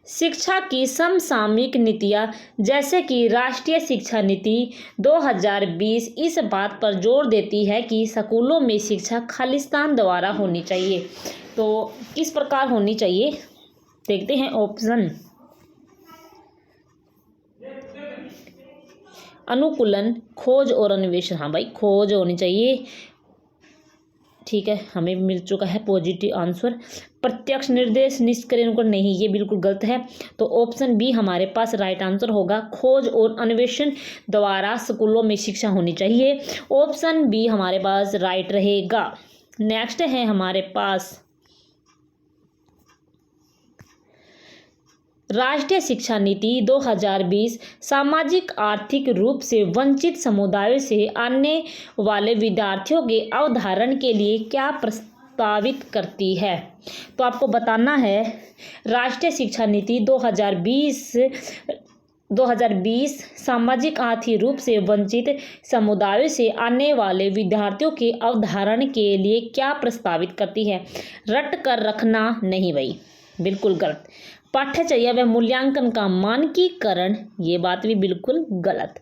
शिक्षा की समसामयिक नीतियाँ, जैसे कि राष्ट्रीय शिक्षा नीति 2020 इस बात पर जोर देती है कि स्कूलों में शिक्षा खालिस्तान द्वारा होनी चाहिए। तो किस प्रकार होनी चाहिए देखते हैं। ऑप्शन अनुकूलन, खोज और अन्वेषण। हाँ भाई, खोज होनी चाहिए। ठीक है, हमें मिल चुका है पॉजिटिव आंसर। प्रत्यक्ष निर्देश, निष्क्रिय अनुकरण, नहीं, ये बिल्कुल गलत है। तो ऑप्शन बी हमारे पास राइट आंसर होगा, खोज और अन्वेषण द्वारा स्कूलों में शिक्षा होनी चाहिए। ऑप्शन बी हमारे पास राइट रहेगा। नेक्स्ट है हमारे पास राष्ट्रीय शिक्षा नीति 2020 सामाजिक आर्थिक रूप से वंचित समुदायों से आने वाले विद्यार्थियों के अवधारण के लिए क्या प्रस्तावित करती है। तो आपको बताना है राष्ट्रीय शिक्षा नीति 2020 सामाजिक आर्थिक रूप से वंचित समुदायों से आने वाले विद्यार्थियों के अवधारण के लिए क्या प्रस्तावित करती है। रट कर रखना, नहीं भाई, बिल्कुल गलत। पाठ्यचर्या व मूल्यांकन का मानकीकरण, ये बात भी बिल्कुल गलत।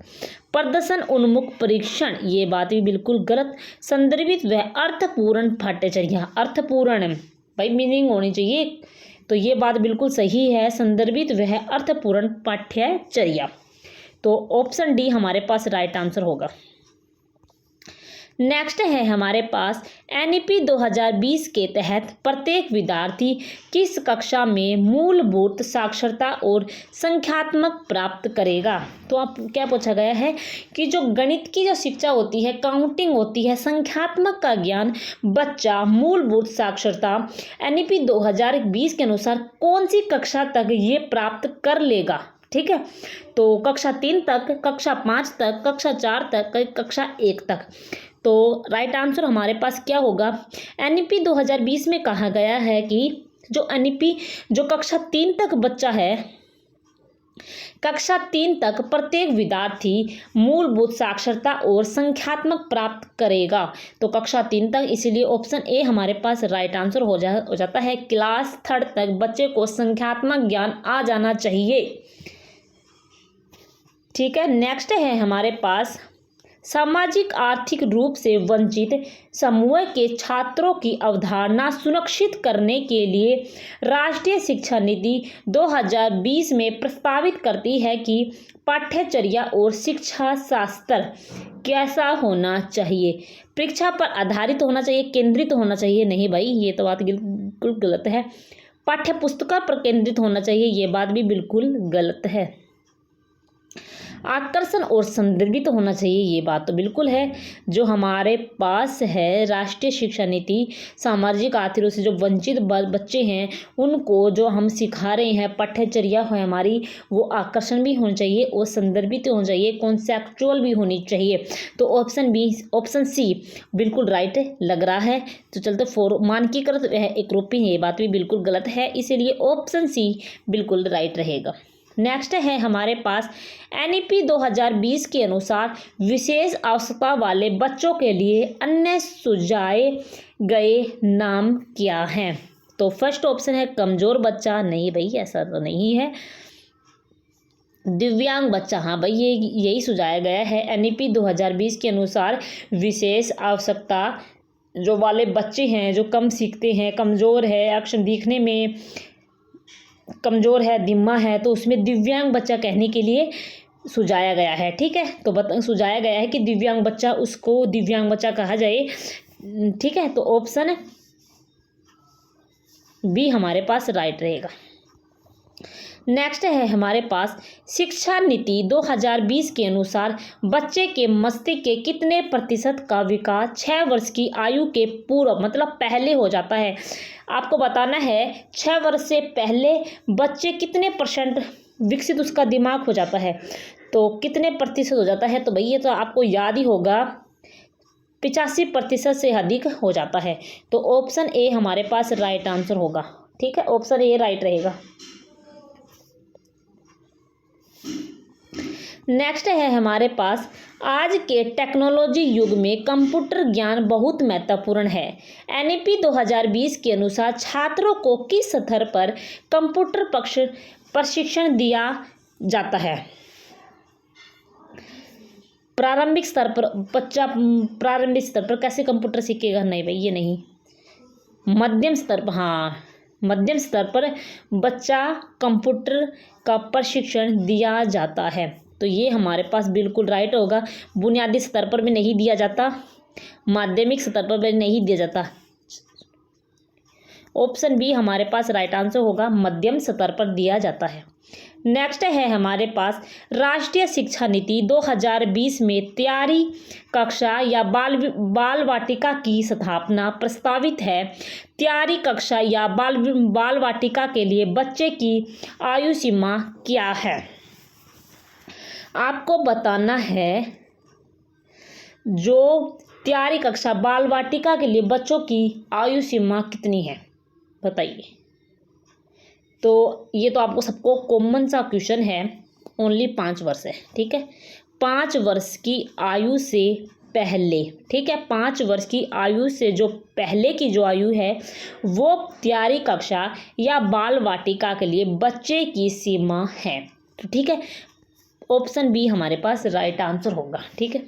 प्रदर्शन उन्मुख परीक्षण, ये बात भी बिल्कुल गलत। संदर्भित व अर्थपूर्ण पाठ्यचर्या, अर्थपूर्ण भाई मीनिंग होनी चाहिए, तो ये बात बिल्कुल सही है, संदर्भित व अर्थपूर्ण पाठ्यचर्या। तो ऑप्शन डी हमारे पास राइट आंसर होगा। नेक्स्ट है हमारे पास एनईपी 2020 के तहत प्रत्येक विद्यार्थी किस कक्षा में मूलभूत साक्षरता और संख्यात्मक प्राप्त करेगा। तो आप क्या पूछा गया है कि जो गणित की जो शिक्षा होती है, काउंटिंग होती है, संख्यात्मक का ज्ञान बच्चा मूलभूत साक्षरता एनईपी 2020 के अनुसार कौन सी कक्षा तक ये प्राप्त कर लेगा। ठीक है, तो कक्षा 3 तक, कक्षा 5 तक, कक्षा 4 तक, कक्षा 1 तक। तो राइट आंसर हमारे पास क्या होगा, एनईपी 2020 में कहा गया है कि जो एनईपी जो कक्षा 3 तक बच्चा है, कक्षा 3 तक प्रत्येक विद्यार्थी मूलभूत साक्षरता और संख्यात्मक प्राप्त करेगा। तो कक्षा 3 तक, इसीलिए ऑप्शन ए हमारे पास राइट आंसर हो जाता है। क्लास 3 तक बच्चे को संख्यात्मक ज्ञान आ जाना चाहिए। ठीक है, नेक्स्ट है हमारे पास सामाजिक आर्थिक रूप से वंचित समूह के छात्रों की अवधारणा सुनिश्चित करने के लिए राष्ट्रीय शिक्षा नीति 2020 में प्रस्तावित करती है कि पाठ्यचर्या और शिक्षा शास्त्र कैसा होना चाहिए। परीक्षा पर आधारित होना चाहिए, केंद्रित होना चाहिए, नहीं भाई, ये तो बात बिल्कुल गलत है। पाठ्य पुस्तक पर केंद्रित होना चाहिए, ये बात भी बिल्कुल गलत है। आकर्षण और संदर्भित होना चाहिए, ये बात तो बिल्कुल है। जो हमारे पास है राष्ट्रीय शिक्षा नीति सामाजिक आर्थिक रूप से जो वंचित बच्चे हैं उनको जो हम सिखा रहे हैं, पाठ्यचर्या है हमारी, वो आकर्षण भी होनी चाहिए और संदर्भित होनी चाहिए, कॉन्सेप्चुअल भी होनी चाहिए। तो ऑप्शन सी बिल्कुल राइट लग रहा है। तो चलते मानकीकृत एकरूपी, ये बात भी बिल्कुल गलत है, इसीलिए ऑप्शन सी बिल्कुल राइट रहेगा। नेक्स्ट है हमारे पास NEP 2020 के अनुसार विशेष आवश्यकता वाले बच्चों के लिए अन्य सुझाए गए नाम क्या हैं? तो फर्स्ट ऑप्शन है कमज़ोर बच्चा। नहीं भाई, ऐसा तो नहीं है। दिव्यांग बच्चा, हाँ भाई ये यही सुझाया गया है। NEP 2020 के अनुसार विशेष आवश्यकता जो वाले बच्चे हैं, जो कम सीखते हैं, कमज़ोर है, अक्षर दिखने में कमज़ोर है, दिम्मा है, तो उसमें दिव्यांग बच्चा कहने के लिए सुझाया गया है। ठीक है, तो सुझाया गया है कि दिव्यांग बच्चा, उसको दिव्यांग बच्चा कहा जाए। ठीक है, तो ऑप्शन बी हमारे पास राइट रहेगा। नेक्स्ट है हमारे पास शिक्षा नीति 2020 के अनुसार बच्चे के मस्तिष्क के कितने प्रतिशत का विकास 6 वर्ष की आयु के पूर्व मतलब पहले हो जाता है? आपको बताना है 6 वर्ष से पहले बच्चे कितने % विकसित उसका दिमाग हो जाता है, तो कितने प्रतिशत हो जाता है? तो भाई ये तो आपको याद ही होगा, 85% से अधिक हो जाता है। तो ऑप्शन ए हमारे पास राइट आंसर होगा। ठीक है, ऑप्शन ए राइट रहेगा। नेक्स्ट है हमारे पास आज के टेक्नोलॉजी युग में कंप्यूटर ज्ञान बहुत महत्वपूर्ण है। NEP 2020 के अनुसार छात्रों को किस स्तर पर कंप्यूटर प्रशिक्षण दिया जाता है? प्रारंभिक स्तर पर बच्चा प्रारंभिक स्तर पर कैसे कंप्यूटर सीखेगा? नहीं भाई ये नहीं। मध्यम स्तर पर, हाँ मध्यम स्तर पर बच्चा कंप्यूटर का प्रशिक्षण दिया जाता है, तो ये हमारे पास बिल्कुल राइट होगा। बुनियादी स्तर पर भी नहीं दिया जाता, माध्यमिक स्तर पर भी नहीं दिया जाता। ऑप्शन बी हमारे पास राइट आंसर होगा, मध्यम स्तर पर दिया जाता है। नेक्स्ट है हमारे पास राष्ट्रीय शिक्षा नीति 2020 में तैयारी कक्षा या बाल वाटिका की स्थापना प्रस्तावित है। तैयारी कक्षा या बाल वाटिका के लिए बच्चे की आयु सीमा क्या है? आपको बताना है जो तैयारी कक्षा बाल वाटिका के लिए बच्चों की आयु सीमा कितनी है, बताइए। तो ये तो आपको सबको कॉमन सा क्वेश्चन है, ओनली 5 वर्ष है। ठीक है, 5 वर्ष की आयु से पहले, ठीक है, 5 वर्ष की आयु से जो पहले की जो आयु है वो तैयारी कक्षा या बाल वाटिका के लिए बच्चे की सीमा है। तो ठीक है, ऑप्शन बी हमारे पास राइट आंसर होगा। ठीक है,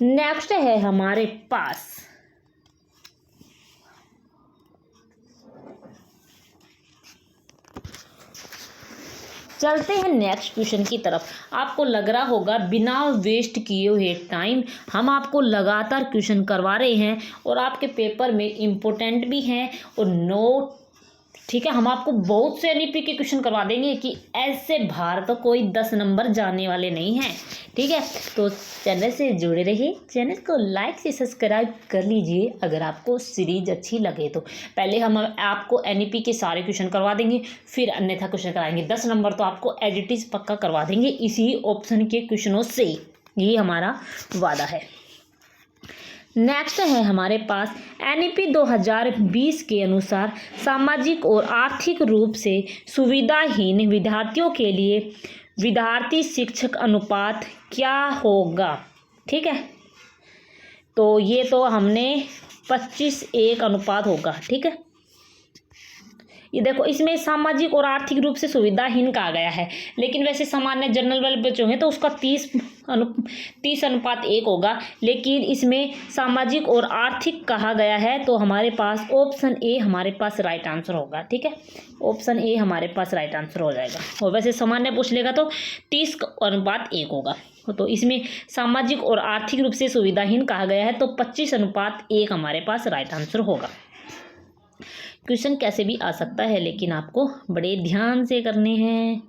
नेक्स्ट है हमारे पास चलते हैं नेक्स्ट क्वेश्चन की तरफ। आपको लग रहा होगा बिना वेस्ट किए हुए टाइम हम आपको लगातार क्वेश्चन करवा रहे हैं और आपके पेपर में इम्पोर्टेंट भी हैं और नोट। ठीक है, हम आपको बहुत से NEP के क्वेश्चन करवा देंगे कि ऐसे बाहर तो कोई 10 नंबर जाने वाले नहीं हैं। ठीक है, तो चैनल से जुड़े रहिए, चैनल को लाइक से सब्सक्राइब कर लीजिए अगर आपको सीरीज अच्छी लगे तो। पहले हम आपको NEP के सारे क्वेश्चन करवा देंगे, फिर अन्यथा क्वेश्चन कराएंगे। 10 नंबर तो आपको एज इट इज़ पक्का करवा देंगे इसी ऑप्शन के क्वेश्चनों से, ये हमारा वादा है। नेक्स्ट है हमारे पास NEP 2020 के अनुसार सामाजिक और आर्थिक रूप से सुविधाहीन विद्यार्थियों के लिए विद्यार्थी शिक्षक अनुपात क्या होगा? ठीक है, तो ये तो हमने 25:1 अनुपात होगा। ठीक है, ये देखो इसमें सामाजिक और आर्थिक रूप से सुविधाहीन कहा गया है, लेकिन वैसे सामान्य जनरल वाले बच्चे होंगे तो उसका 30:1 होगा, लेकिन इसमें सामाजिक और आर्थिक कहा गया है तो हमारे पास ऑप्शन ए हमारे पास राइट आंसर होगा। ठीक है, ऑप्शन ए हमारे पास राइट आंसर हो जाएगा। और वैसे सामान्य पूछ लेगा तो 30:1 होगा, तो इसमें सामाजिक और आर्थिक रूप से सुविधाहीन कहा गया है तो 25:1 हमारे पास राइट आंसर होगा। क्वेश्चन कैसे भी आ सकता है लेकिन आपको बड़े ध्यान से करने हैं।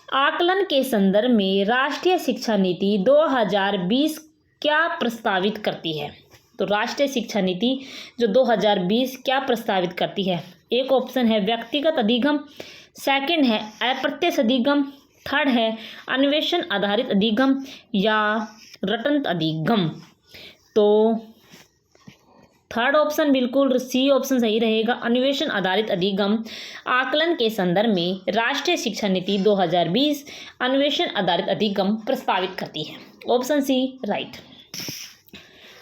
आकलन के संदर्भ में राष्ट्रीय शिक्षा नीति 2020 क्या प्रस्तावित करती है? तो राष्ट्रीय शिक्षा नीति जो 2020 क्या प्रस्तावित करती है? एक ऑप्शन है व्यक्तिगत अधिगम, सेकंड है अप्रत्यक्ष अधिगम, थर्ड है अन्वेषण आधारित अधिगम या रटंत अधिगम। तो थर्ड ऑप्शन बिल्कुल सी ऑप्शन सही रहेगा। अन्वेषण आधारित अधिगम आकलन के संदर्भ में राष्ट्रीय शिक्षा नीति 2020 अन्वेषण आधारित अधिगम प्रस्तावित करती है। Option C right.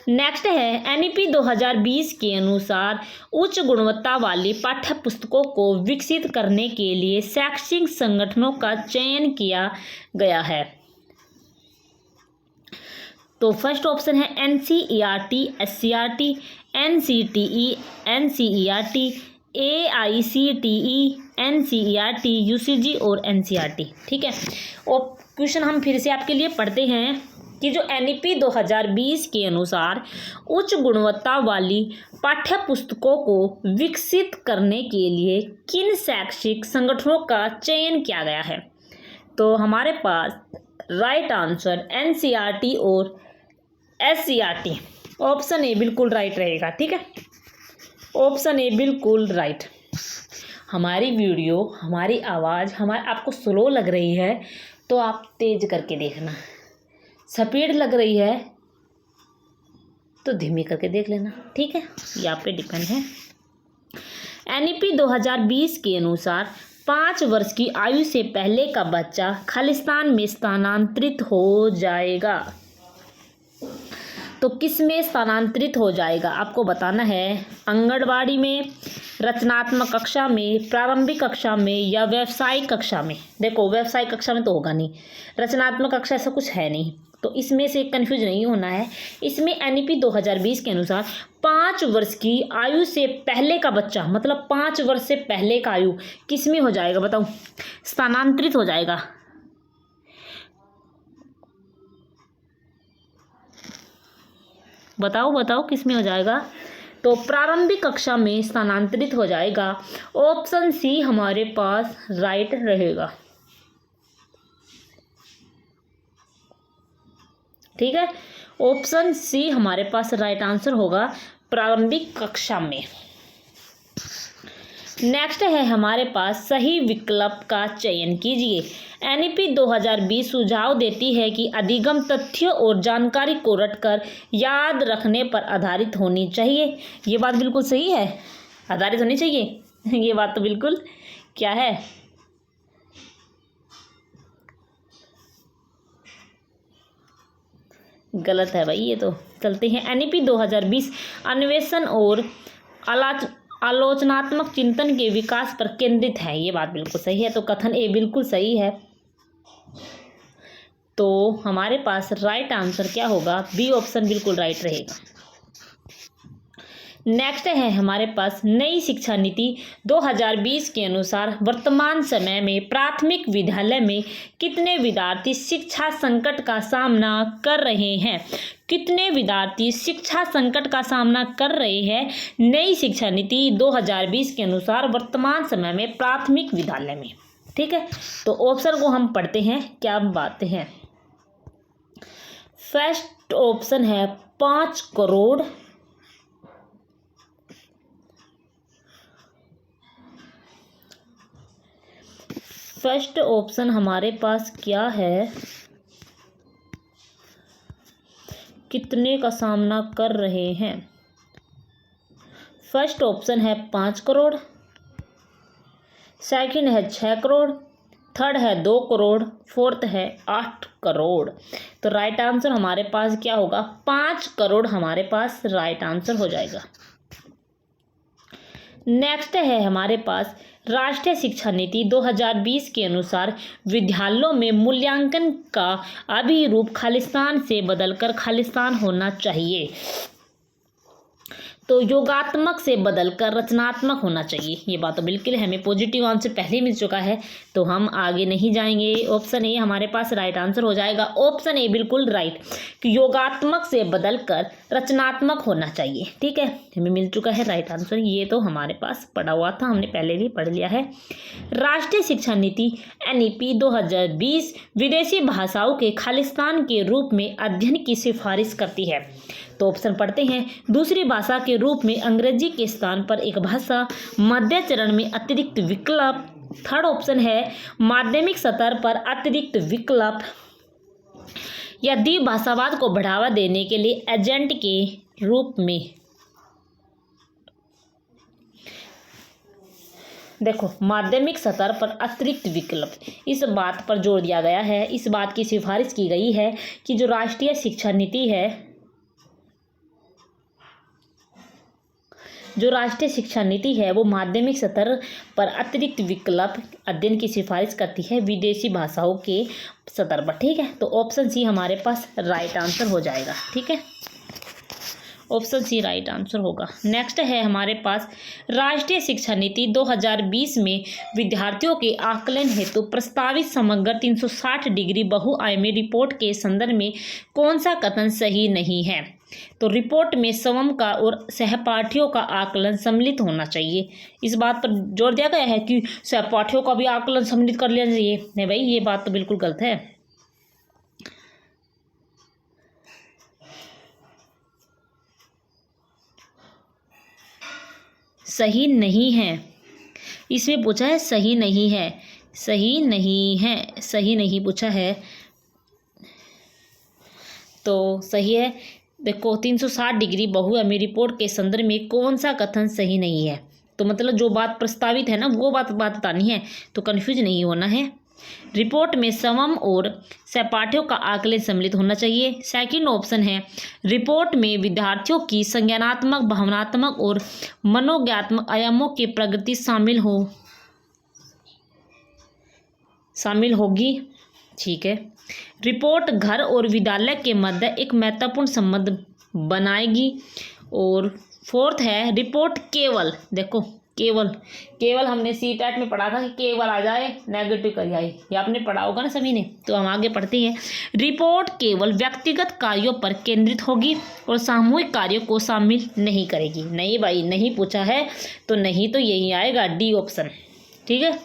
नेक्स्ट है एनईपी 2020 के अनुसार उच्च गुणवत्ता वाली पाठ्य पुस्तकों को विकसित करने के लिए शैक्षिक संगठनों का चयन किया गया है। तो फर्स्ट ऑप्शन है NCERT, SCERT, NCTE, NCERT, AICTE, NCERT, UGC और एनसीईआरटी। ठीक है, और क्वेश्चन हम फिर से आपके लिए पढ़ते हैं कि जो एनईपी 2020 के अनुसार उच्च गुणवत्ता वाली पाठ्य पुस्तकों को विकसित करने के लिए किन शैक्षिक संगठनों का चयन किया गया है। तो हमारे पास राइट आंसर एनसीईआरटी और एससीईआरटी। ऑप्शन ए बिल्कुल राइट रहेगा। ठीक है, ऑप्शन ए बिल्कुल राइट। हमारी वीडियो, हमारी आवाज़ आपको स्लो लग रही है तो आप तेज करके देखना, स्पीड लग रही है तो धीमी करके देख लेना। ठीक है, ये आप पे डिपेंड है। एनईपी 2020 के अनुसार 5 वर्ष की आयु से पहले का बच्चा खालिस्तान में स्थानांतरित हो जाएगा। तो किस में स्थानांतरित हो जाएगा आपको बताना है। आंगनबाड़ी में, रचनात्मक कक्षा में, प्रारंभिक कक्षा में या व्यावसायिक कक्षा में। देखो व्यावसायिक कक्षा में तो होगा नहीं, रचनात्मक कक्षा ऐसा कुछ है नहीं, तो इसमें से कंफ्यूज नहीं होना है। इसमें एनईपी 2020 के अनुसार 5 वर्ष की आयु से पहले का बच्चा, मतलब 5 वर्ष से पहले का आयु किस में हो जाएगा बताओ, स्थानांतरित हो जाएगा। बताओ किस में हो जाएगा। तो प्रारंभिक कक्षा में स्थानांतरित हो जाएगा। ऑप्शन सी हमारे पास राइट रहेगा। ठीक है, ऑप्शन सी हमारे पास राइट आंसर होगा, प्रारंभिक कक्षा में। नेक्स्ट है हमारे पास सही विकल्प का चयन कीजिए। एनईपी 2020 सुझाव देती है कि अधिगम तथ्यों और जानकारी को रटकर याद रखने पर आधारित होनी चाहिए। ये बात बिल्कुल सही है, आधारित होनी चाहिए। ये बात तो बिल्कुल क्या है, गलत है भाई ये तो। चलते हैं, एनईपी 2020 अन्वेषण और आलोचनात्मक चिंतन के विकास पर केंद्रित है। ये बात बिल्कुल सही है, तो कथन ए बिल्कुल सही है। तो हमारे पास राइट आंसर क्या होगा, बी ऑप्शन बिल्कुल राइट रहेगा। नेक्स्ट है हमारे पास नई शिक्षा नीति 2020 के अनुसार वर्तमान समय में प्राथमिक विद्यालय में कितने विद्यार्थी शिक्षा संकट का सामना कर रहे हैं। कितने विद्यार्थी शिक्षा संकट का सामना कर रहे हैं नई शिक्षा नीति 2020 के अनुसार वर्तमान समय में प्राथमिक विद्यालय में। ठीक है, तो ऑप्शन को हम पढ़ते हैं, क्या बातें हैं। फर्स्ट ऑप्शन है 5 करोड़। फर्स्ट ऑप्शन हमारे पास क्या है, कितने का सामना कर रहे हैं। फर्स्ट ऑप्शन है 5 करोड़, सेकंड है 6 करोड़, थर्ड है 2 करोड़, फोर्थ है 8 करोड़। तो राइट आंसर हमारे पास क्या होगा, 5 करोड़ हमारे पास राइट आंसर हो जाएगा। नेक्स्ट है हमारे पास राष्ट्रीय शिक्षा नीति 2020 के अनुसार विद्यालयों में मूल्यांकन का अभिरूप खालिस्तान से बदलकर खालिस्तान होना चाहिए। तो योगात्मक से बदलकर रचनात्मक होना चाहिए। ये बात तो बिल्कुल है, हमें पॉजिटिव आंसर पहले मिल चुका है, तो हम आगे नहीं जाएंगे। ऑप्शन ए हमारे पास राइट आंसर हो जाएगा। ऑप्शन ए बिल्कुल राइट, कि योगात्मक से बदलकर रचनात्मक होना चाहिए। ठीक है, हमें मिल चुका है राइट आंसर। ये तो हमारे पास पढ़ा हुआ था, हमने पहले भी पढ़ लिया है। राष्ट्रीय शिक्षा नीति एनईपी 2020 विदेशी भाषाओं के खालिस्तान के रूप में अध्ययन की सिफारिश करती है। तो ऑप्शन पढ़ते हैं, दूसरी भाषा के रूप में अंग्रेजी के स्थान पर एक भाषा, मध्य चरण में अतिरिक्त विकल्प। थर्ड ऑप्शन है माध्यमिक स्तर पर अतिरिक्त विकल्प, या द्विभाषावाद को बढ़ावा देने के लिए एजेंट के रूप में। देखो, माध्यमिक स्तर पर अतिरिक्त विकल्प, इस बात पर जोर दिया गया है, इस बात की सिफारिश की गई है कि जो राष्ट्रीय शिक्षा नीति है, जो राष्ट्रीय शिक्षा नीति है वो माध्यमिक स्तर पर अतिरिक्त विकल्प अध्ययन की सिफारिश करती है विदेशी भाषाओं के स्तर पर। ठीक है, तो ऑप्शन सी हमारे पास राइट आंसर हो जाएगा। ठीक है, ऑप्शन सी राइट आंसर होगा। नेक्स्ट है हमारे पास, राष्ट्रीय शिक्षा नीति 2020 में विद्यार्थियों के आकलन हेतु प्रस्तावित समग्र 360 डिग्री बहुआयामी रिपोर्ट के संदर्भ में कौन सा कथन सही नहीं है? तो रिपोर्ट में स्वयं का और सहपाठियों का आकलन सम्मिलित होना चाहिए। इस बात पर जोर दिया गया है कि सहपाठियों का भी आकलन सम्मिलित कर लेना चाहिए। नहीं भाई, ये बात तो बिल्कुल गलत है। सही नहीं है, इसमें पूछा है सही नहीं है, सही नहीं है, सही नहीं पूछा है तो सही है। देखो, 360 डिग्री बहुआयामी रिपोर्ट के संदर्भ में कौन सा कथन सही नहीं है, तो मतलब जो बात प्रस्तावित है ना वो बात बतानी है, तो कन्फ्यूज नहीं होना है। रिपोर्ट में स्वयं और सहपाठियों का आकलन सम्मिलित होना चाहिए। सेकंड ऑप्शन है, रिपोर्ट में विद्यार्थियों की संज्ञानात्मक, भावनात्मक और मनोज्ञात्मक आयामों की प्रगति शामिल होगी। ठीक है, रिपोर्ट घर और विद्यालय के मध्य एक महत्वपूर्ण संबंध बनाएगी। और फोर्थ है, रिपोर्ट केवल, देखो केवल हमने CTET में पढ़ा था कि केवल आ जाए नेगेटिव करिए, ये आपने पढ़ा होगा ना सभी ने। तो हम आगे पढ़ते हैं। रिपोर्ट केवल व्यक्तिगत कार्यों पर केंद्रित होगी और सामूहिक कार्यों को शामिल नहीं करेगी। नहीं भाई, नहीं पूछा है तो नहीं, तो यही आएगा डी ऑप्शन। ठीक है,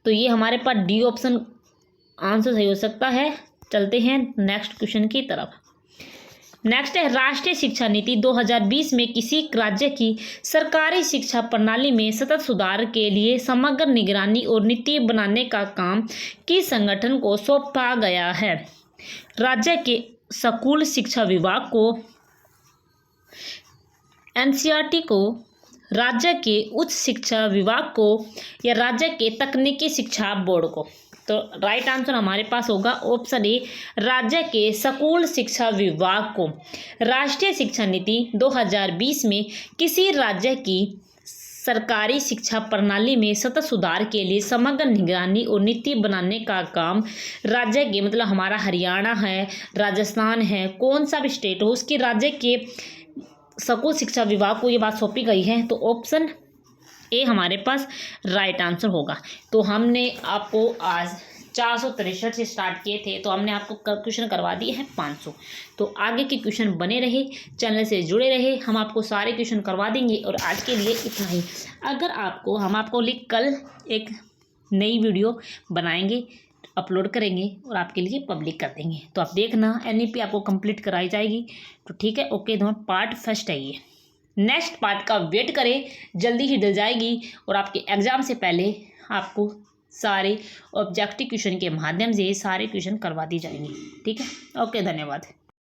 तो ये हमारे पास डी ऑप्शन आंसर सही हो सकता है। चलते हैं नेक्स्ट क्वेश्चन की तरफ। नेक्स्ट है, राष्ट्रीय शिक्षा नीति 2020 में किसी राज्य की सरकारी शिक्षा प्रणाली में सतत सुधार के लिए समग्र निगरानी और नीति बनाने का काम किस संगठन को सौंपा गया है? राज्य के स्कूल शिक्षा विभाग को, NCERT को, राज्य के उच्च शिक्षा विभाग को, या राज्य के तकनीकी शिक्षा बोर्ड को? तो राइट आंसर हमारे पास होगा ऑप्शन ए, राज्य के स्कूल शिक्षा विभाग को। राष्ट्रीय शिक्षा नीति 2020 में किसी राज्य की सरकारी शिक्षा प्रणाली में सतत सुधार के लिए समग्र निगरानी और नीति बनाने का काम राज्य के, मतलब हमारा हरियाणा है, राजस्थान है, कौन सा भी स्टेट हो, उसकी राज्य के स्कूल शिक्षा विभाग को ये बात सौंपी गई है। तो ऑप्शन ए हमारे पास राइट आंसर होगा। तो हमने आपको आज 463 से स्टार्ट किए थे, तो हमने आपको क्वेश्चन करवा दिए हैं 500। तो आगे के क्वेश्चन बने रहे, चैनल से जुड़े रहे, हम आपको सारे क्वेश्चन करवा देंगे। और आज के लिए इतना ही। अगर आपको, हम आपको लिए कल एक नई वीडियो बनाएंगे, अपलोड करेंगे और आपके लिए पब्लिक कर देंगे। तो आप देखना, NEP आपको कंप्लीट कराई जाएगी। तो ठीक है, ओके। दोनों पार्ट फर्स्ट है ये, नेक्स्ट पार्ट का वेट करें, जल्दी ही डल जाएगी। और आपके एग्ज़ाम से पहले आपको सारे ऑब्जेक्टिव क्वेश्चन के माध्यम से सारे क्वेश्चन करवा दी जाएंगे। ठीक है, ओके, धन्यवाद।